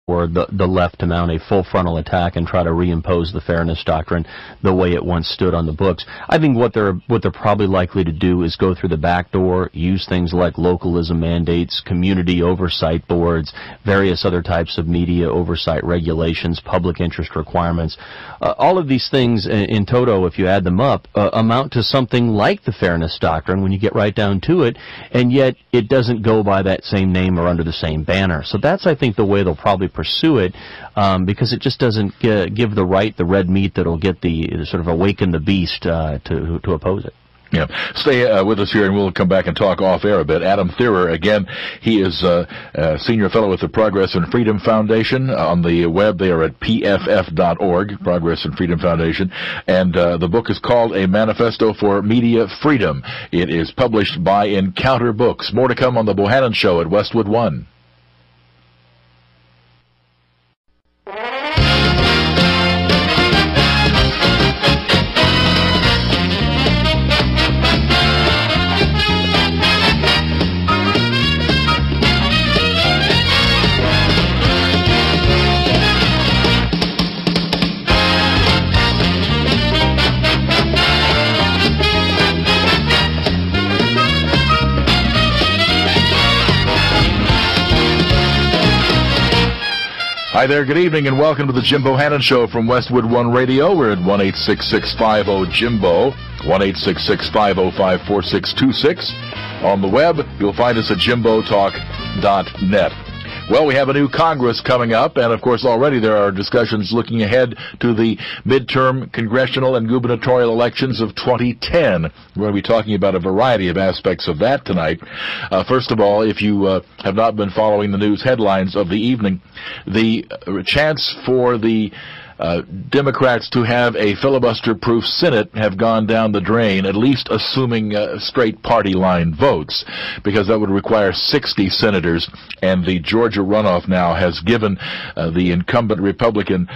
or the left to mount a full frontal attack and try to reimpose the Fairness Doctrine the way it once stood on the books. I think what they're probably likely to do is go through the back door, use things like localism mandates, community oversight boards, various other types of media oversight regulations, public interest requirements. All of these things in toto, if you add them up, amount to something like the Fairness Doctrine when you get right down to it, and yet it doesn't go by that same name or under the same banner. So that's, I think, the way they'll probably pursue it, because it just doesn't give the right the red meat that'll get the sort of awaken the beast to oppose it. Yeah. Stay with us here, and we'll come back and talk off-air a bit. Adam Thierer, again, he is a senior fellow with the Progress and Freedom Foundation. On the web, they are at pff.org, Progress and Freedom Foundation. And the book is called A Manifesto for Media Freedom. It is published by Encounter Books. More to come on The Bohannon Show at Westwood One. Hi there, good evening, and welcome to the Jim Bohannon Show from Westwood One Radio. We're at 1-866-50-JIMBO, 1-866-505-4626. On the web, you'll find us at jimbotalk.net. Well, we have a new Congress coming up, and of course already there are discussions looking ahead to the midterm congressional and gubernatorial elections of 2010. We're going to be talking about a variety of aspects of that tonight. First of all, if you have not been following the news headlines of the evening, the chance for the Democrats to have a filibuster-proof Senate have gone down the drain, at least assuming straight party line votes, because that would require 60 senators, and the Georgia runoff now has given the incumbent Republican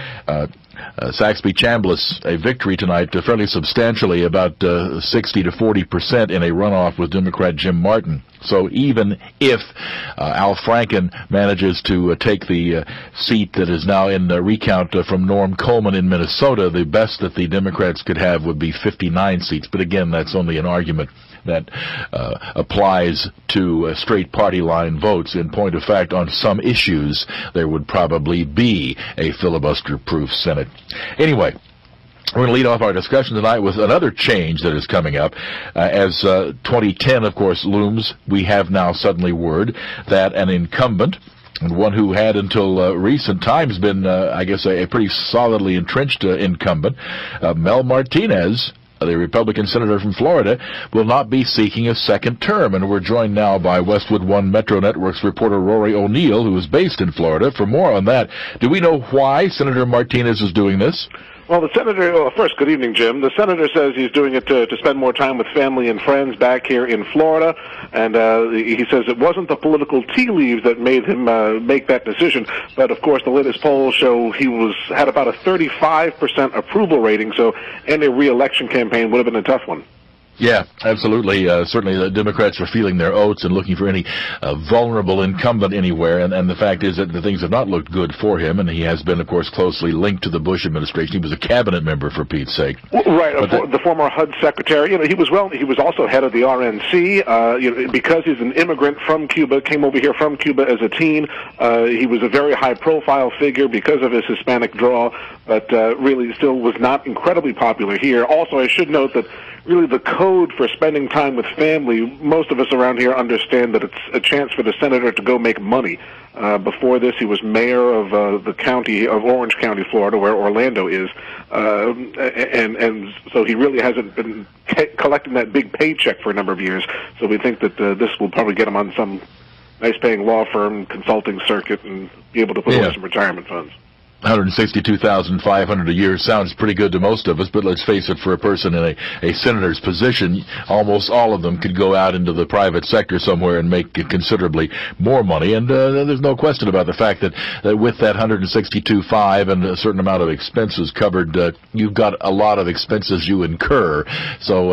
Saxby Chambliss a victory tonight, fairly substantially, about 60 to 40% in a runoff with Democrat Jim Martin. So even if Al Franken manages to take the seat that is now in recount from Norm Coleman in Minnesota, the best that the Democrats could have would be 59 seats. But again, that's only an argument that applies to straight party line votes. In point of fact, on some issues, there would probably be a filibuster-proof Senate. Anyway, we're going to lead off our discussion tonight with another change that is coming up. As 2010, of course, looms, we have now suddenly word that an incumbent, and one who had until recent times been, I guess, a pretty solidly entrenched incumbent, Mel Martinez, the Republican senator from Florida, will not be seeking a second term. And we're joined now by Westwood One Metro Network's reporter Rory O'Neill, who is based in Florida. For more on that, do we know why Senator Martinez is doing this? Well, the senator, first, good evening, Jim. The senator says he's doing it to spend more time with family and friends back here in Florida, and he says it wasn't the political tea leaves that made him make that decision, but of course the latest polls show he had about a 35% approval rating, so any re-election campaign would have been a tough one. Yeah, absolutely. Certainly the Democrats are feeling their oats and looking for any vulnerable incumbent anywhere, and the fact is that the things have not looked good for him, and he has been, of course, closely linked to the Bush administration. He was a cabinet member, for Pete's sake. Right, the former HUD secretary. You know, he was also head of the RNC. Because he's an immigrant from Cuba, came over here from Cuba as a teen. He was a very high-profile figure because of his Hispanic draw, but really still was not incredibly popular here. Also, I should note that really the code for spending time with family, most of us around here understand that it's a chance for the senator to go make money. Before this, he was mayor of the county of Orange County, Florida, where Orlando is, and so he really hasn't been collecting that big paycheck for a number of years. So we think that this will probably get him on some nice-paying law firm consulting circuit and be able to put away some retirement funds. $162,500 a year sounds pretty good to most of us, but let's face it, for a person in a senator's position, almost all of them could go out into the private sector somewhere and make considerably more money. And there's no question about the fact that with that $162,500 and a certain amount of expenses covered, you've got a lot of expenses you incur. So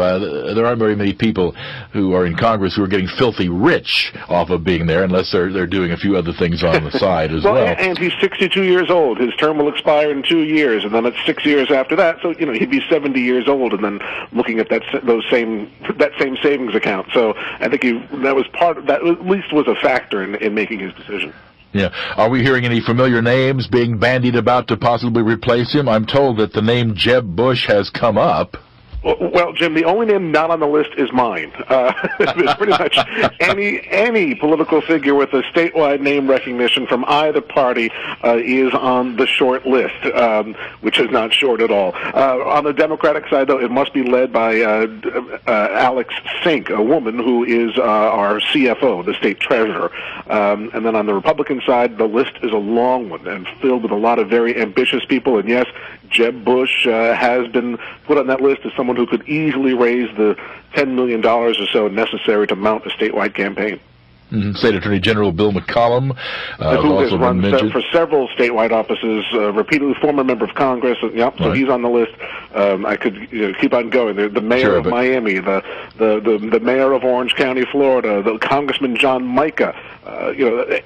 there aren't very many people who are in Congress who are getting filthy rich off of being there, unless they're doing a few other things on the side as well. And he's 62 years old. His term will expire in 2 years, and then it's 6 years after that. So he'd be 70 years old, and then looking at that same savings account. So I think that was part of that. At least was a factor in making his decision. Yeah. Are we hearing any familiar names being bandied about to possibly replace him? I'm told that the name Jeb Bush has come up. Well, Jim, the only name not on the list is mine. Pretty much any political figure with a statewide name recognition from either party is on the short list, which is not short at all. On the Democratic side, though, it must be led by Alex Sink, a woman who is our CFO, the state treasurer. And then on the Republican side, the list is a long one and filled with a lot of very ambitious people. And yes, Jeb Bush has been put on that list as someone who could easily raise the $10 million or so necessary to mount a statewide campaign. State Attorney General Bill McCollum who has run for several statewide offices, repeatedly former member of Congress. Yep, so he's on the list. I could keep on going. The mayor of Miami, the mayor of Orange County, Florida, the Congressman John Mica.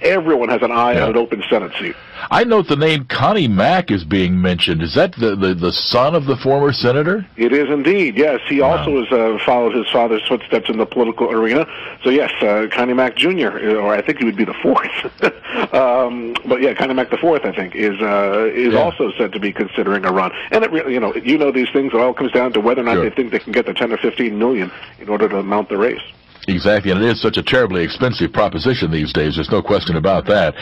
Everyone has an eye on an open Senate seat. I note the name Connie Mack is being mentioned. Is that the son of the former senator? It is indeed, yes. He also has followed his father's footsteps in the political arena. So, yes, Connie Mack Jr., or I think he would be the fourth. But, yeah, Connie Mack the fourth, I think, is also said to be considering a run. And, it really, these things, it all comes down to whether or not they think they can get the 10 or 15 million in order to mount the race. Exactly, and it is such a terribly expensive proposition these days. There's no question about that.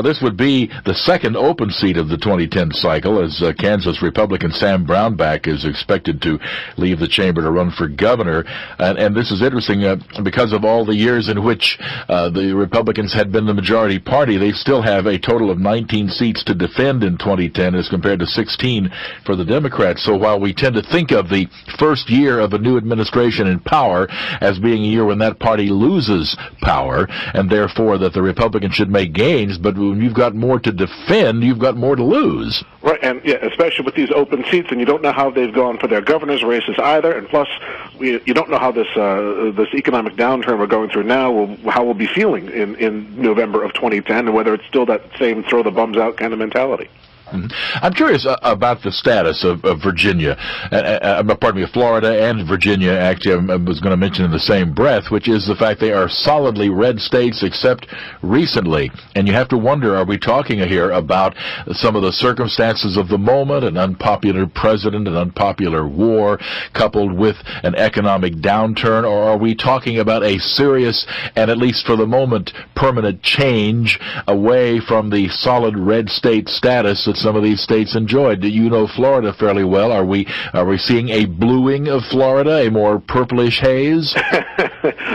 This would be the second open seat of the 2010 cycle, as Kansas Republican Sam Brownback is expected to leave the chamber to run for governor. And this is interesting because of all the years in which the Republicans had been the majority party. They still have a total of 19 seats to defend in 2010 as compared to 16 for the Democrats. So while we tend to think of the first year of a new administration in power as being a year when that party loses power, and therefore that the Republicans should make gains, but when you've got more to defend, you've got more to lose. Right, and especially with these open seats, and you don't know how they've gone for their governor's races either, and plus, you don't know how this economic downturn we're going through now, how we'll be feeling in November of 2010, and whether it's still that same throw-the-bums-out kind of mentality. I'm curious about the status of Virginia, of Florida and Virginia. Actually, I was going to mention in the same breath, which is the fact they are solidly red states except recently. And you have to wonder, are we talking here about some of the circumstances of the moment, an unpopular president, an unpopular war, coupled with an economic downturn, or are we talking about a serious and, at least for the moment, permanent change away from the solid red state status that some of these states enjoyed? Do you know Florida fairly well? Are we seeing a bluing of Florida, a more purplish haze?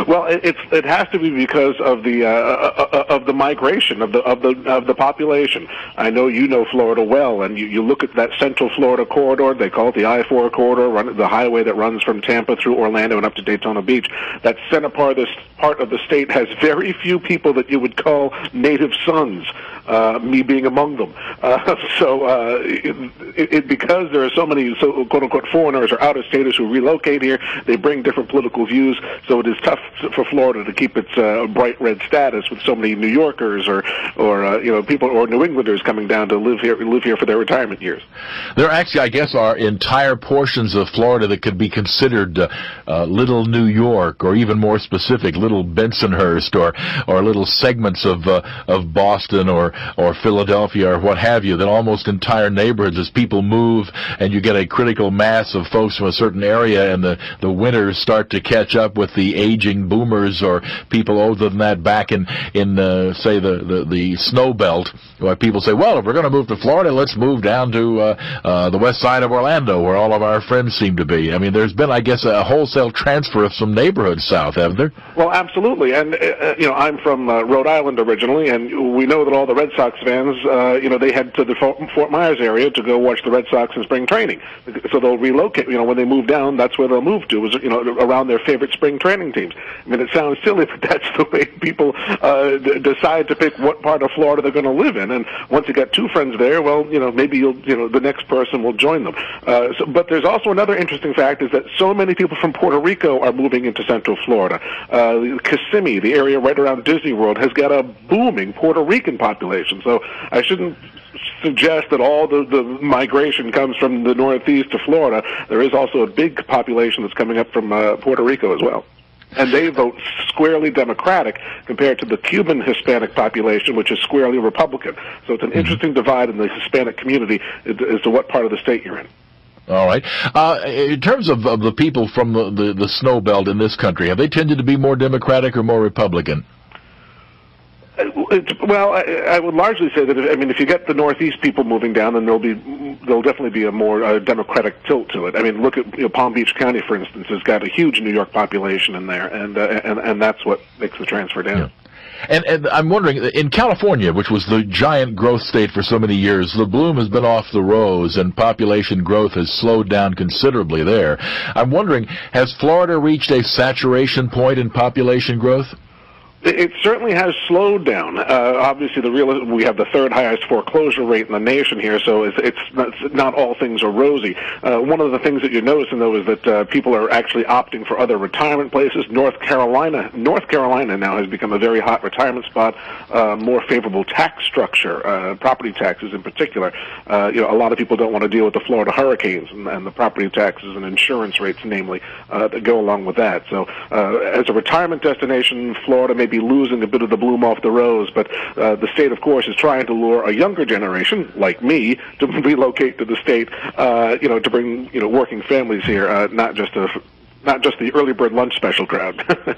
Well, it has to be because of the migration of the population. I know you know Florida well, and you look at that Central Florida corridor. They call it the I-4 corridor, the highway that runs from Tampa through Orlando and up to Daytona Beach. That center part of the state has very few people that you would call native sons. Me being among them. Because there are so many quote-unquote foreigners or out-of-staters who relocate here, they bring different political views, so it is tough for Florida to keep its bright red status with so many New Yorkers or people or New Englanders coming down to live here for their retirement years. There actually, I guess, are entire portions of Florida that could be considered Little New York, or even more specific, Little Bensonhurst, or little segments of Boston or Philadelphia or what have you, that almost entire neighborhoods, as people move and you get a critical mass of folks from a certain area, and the winters start to catch up with the aging boomers or people older than that back in say the snow belt, why people say, well, if we're going to move to Florida, let's move down to the west side of Orlando, where all of our friends seem to be. I mean, there's been, I guess, a wholesale transfer of some neighborhoods south, haven't there? Well, absolutely. And, I'm from Rhode Island originally, and we know that all the Red Sox fans, they head to the Fort Myers area to go watch the Red Sox in spring training. So they'll relocate. When they move down, that's where they'll move to, is, around their favorite spring training teams. I mean, it sounds silly, but that's the way people decide to pick what part of Florida they're going to live in. And once you got two friends there, well, maybe the next person will join them. But there's also another interesting fact is that so many people from Puerto Rico are moving into Central Florida. Kissimmee, the area right around Disney World, has got a booming Puerto Rican population. So I shouldn't suggest that all the migration comes from the Northeast to Florida. There is also a big population that's coming up from Puerto Rico as well. And they vote squarely Democratic compared to the Cuban Hispanic population, which is squarely Republican. So it's an interesting divide in the Hispanic community as to what part of the state you're in. All right. In terms of the people from the snow belt in this country, have they tended to be more Democratic or more Republican? Well, I would largely say that if you get the Northeast people moving down, then there'll definitely be a more Democratic tilt to it. I mean, look at Palm Beach County, for instance, has got a huge New York population in there, and that's what makes the transfer down. Yeah. And I'm wondering, in California, which was the giant growth state for so many years, the bloom has been off the rose and population growth has slowed down considerably there. I'm wondering, has Florida reached a saturation point in population growth? It certainly has slowed down. Obviously, we have the third highest foreclosure rate in the nation here, so it's not all things are rosy. One of the things that you're noticing, though, is that people are actually opting for other retirement places. North Carolina now has become a very hot retirement spot. More favorable tax structure, property taxes in particular. A lot of people don't want to deal with the Florida hurricanes and the property taxes and insurance rates, namely, that go along with that. So, as a retirement destination, Florida may be losing a bit of the bloom off the rose, but the state, of course, is trying to lure a younger generation, like me, to relocate to the state, to bring working families here, not just the early bird lunch special crowd.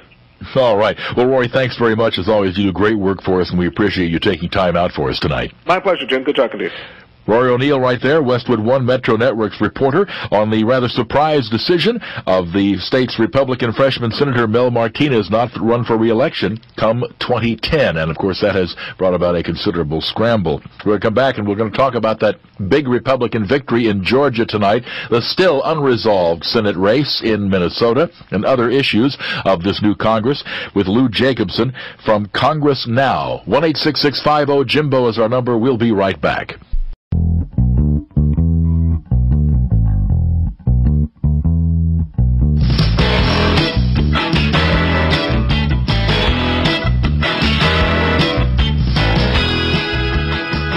All right. Well, Rory, thanks very much. As always, you do great work for us, and we appreciate you taking time out for us tonight. My pleasure, Jim. Good talking to you. Rory O'Neill right there, Westwood One Metro Network's reporter on the rather surprised decision of the state's Republican freshman Senator Mel Martinez not to run for re-election come 2010. And, of course, that has brought about a considerable scramble. We're going to come back and we're going to talk about that big Republican victory in Georgia tonight, the still unresolved Senate race in Minnesota, and other issues of this new Congress with Lou Jacobson from Congress Now. 1-866-50-JIMBO is our number. We'll be right back.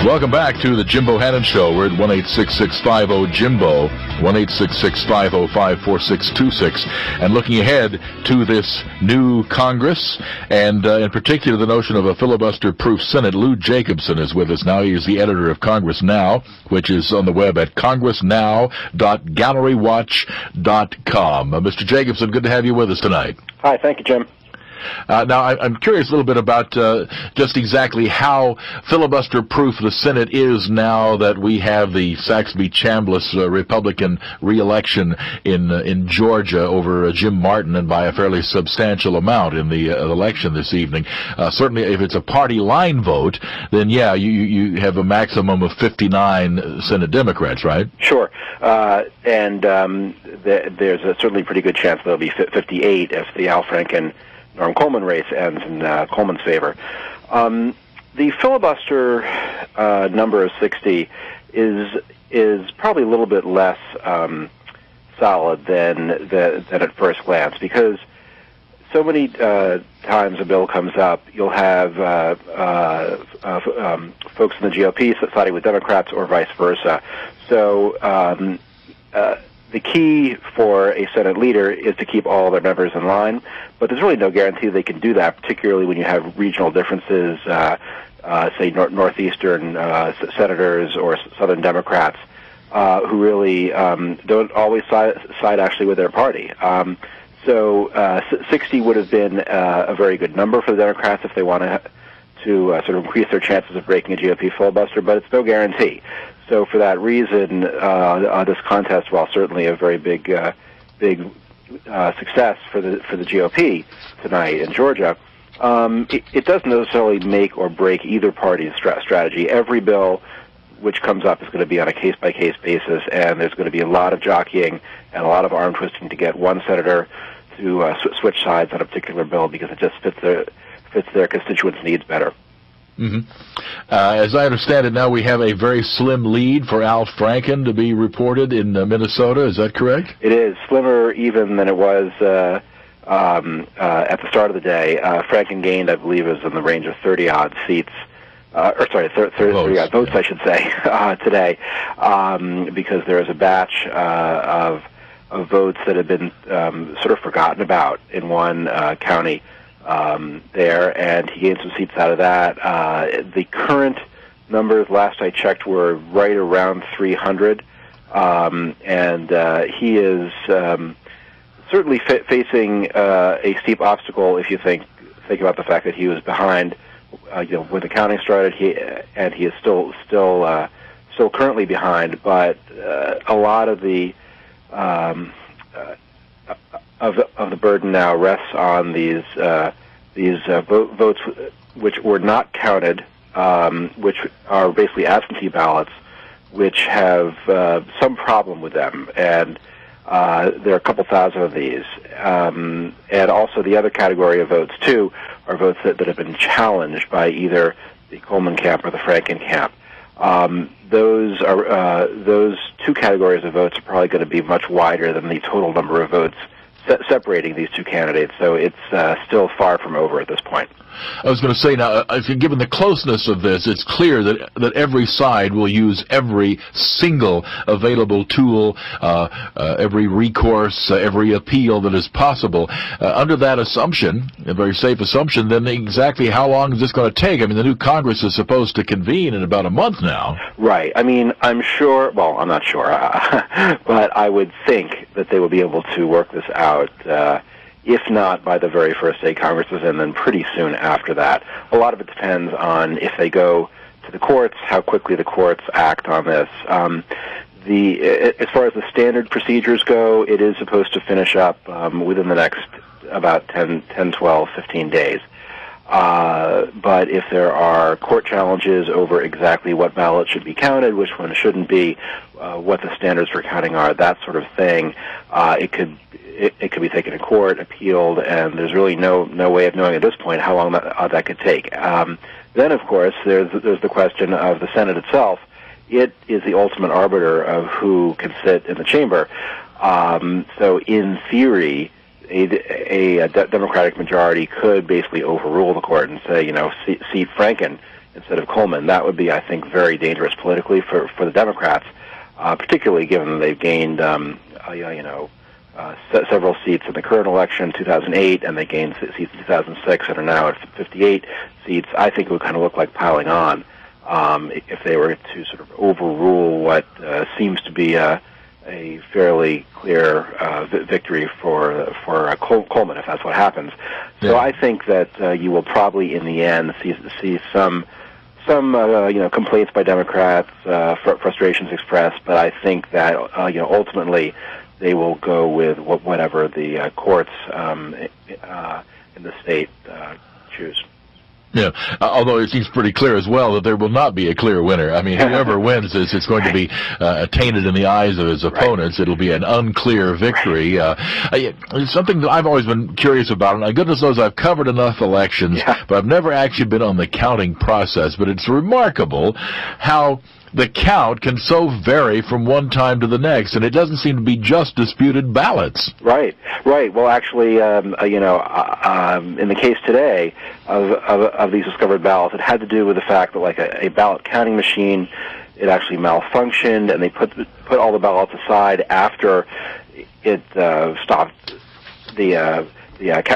Welcome back to the Jimbo Hannon Show. We're at 1-866-50-JIMBO, 1-866-505-4626, and looking ahead to this new Congress, and in particular the notion of a filibuster-proof Senate. Lou Jacobson is with us now. He is the editor of Congress Now, which is on the web at congressnow.gallerywatch.com. Mr. Jacobson, good to have you with us tonight. Hi, thank you, Jim. Now, I'm curious a little bit about just exactly how filibuster-proof the Senate is now that we have the Saxby-Chambliss Republican re-election in Georgia over Jim Martin, and by a fairly substantial amount in the election this evening. Certainly, if it's a party line vote, then yeah, you have a maximum of 59 Senate Democrats, right? Sure, and there's a certainly pretty good chance there'll be 58 if the Al Franken Norm Coleman race ends in Coleman's favor. The filibuster number of 60 is probably a little bit less solid than at first glance, because so many times a bill comes up, you'll have folks in the GOP siding with Democrats or vice versa. So the key for a Senate leader is to keep all their members in line, but there's really no guarantee they can do that, particularly when you have regional differences, say northeastern senators or Southern Democrats, who really don't always side actually with their party. So 60 would have been a very good number for the Democrats if they want sort of increase their chances of breaking a GOP filibuster, but it's no guarantee. So for that reason, this contest, while certainly a very big success for the GOP tonight in Georgia, it doesn't necessarily make or break either party's strategy. Every bill which comes up is going to be on a case-by-case basis, and there's going to be a lot of jockeying and a lot of arm twisting to get one senator to switch sides on a particular bill because it just fits their constituents' needs better. Mm-hmm. As I understand it, now we have a very slim lead for Al Franken to be reported in Minnesota. Is that correct? It is slimmer even than it was at the start of the day. Franken gained, I believe, is in the range of 30-odd seats. 30-odd votes, I should say, today, because there is a batch of votes that have been sort of forgotten about in one county there, and he gained some seats out of that. The current numbers, last I checked, were right around 300, and he is certainly facing a steep obstacle if you think about the fact that he was behind. When the counting started, he is still currently behind, but a lot of the burden now rests on these votes which were not counted, which are basically absentee ballots, which have some problem with them, and there are a couple thousand of these. And also the other category of votes, too, are votes that have been challenged by either the Coleman camp or the Franken camp. Those two categories of votes are probably going to be much wider than the total number of votes separating these two candidates, so it's still far from over at this point. I was going to say, now, given the closeness of this, it's clear that every side will use every single available tool, every recourse, every appeal that is possible. Under that assumption, a very safe assumption, then exactly how long is this going to take? I mean, the new Congress is supposed to convene in about a month now. Right. I mean, I'm sure, well, I'm not sure, but I would think that they will be able to work this out, if not by the very first day Congress is in, then pretty soon after that. A lot of it depends on if they go to the courts, how quickly the courts act on this. As far as the standard procedures go, it is supposed to finish up within the next about 10, 12, 15 days. But if there are court challenges over exactly what ballot should be counted, which one shouldn't be, what the standards for counting are, that sort of thing, it could be taken to court, appealed, and there's really no way of knowing at this point how long that could take. Then, of course, there's the question of the Senate itself. It is the ultimate arbiter of who can sit in the chamber. So, in theory, a Democratic majority could basically overrule the court and say, seat Franken instead of Coleman. That would be, I think, very dangerous politically for the Democrats, particularly given that they've gained, several seats in the current election, 2008, and they gained seats in 2006 and are now at 58 seats. I think it would kind of look like piling on if they were to sort of overrule what seems to be a fairly clear victory for Coleman, if that's what happens. So yeah. I think that you will probably, in the end, see some complaints by Democrats, frustrations expressed, but I think that ultimately they will go with whatever the courts in the state choose. Yeah, although it seems pretty clear as well that there will not be a clear winner. I mean, whoever wins this, it's going to be tainted in the eyes of his opponents. Right. It'll be an unclear victory. It's something that I've always been curious about, and goodness knows I've covered enough elections, but I've never actually been on the counting process. But it's remarkable how the count can so vary from one time to the next, and it doesn't seem to be just disputed ballots. Right. Well, actually, in the case today of these discovered ballots, it had to do with the fact that, like, a ballot counting machine, it actually malfunctioned, and they put all the ballots aside after it stopped. The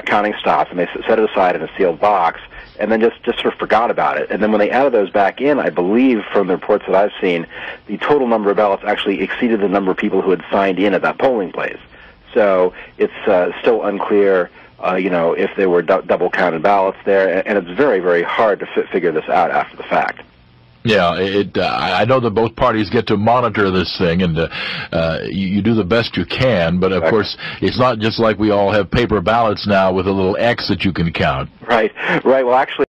counting stopped, and they set it aside in a sealed box, and then just sort of forgot about it. And then when they added those back in, I believe from the reports that I've seen, the total number of ballots actually exceeded the number of people who had signed in at that polling place. So it's still unclear if there were double counted ballots there, and it's very, very hard to figure this out after the fact. Yeah, I know that both parties get to monitor this thing, and you do the best you can, but of course, it's not just like we all have paper ballots now with a little X that you can count. Right. Well, actually,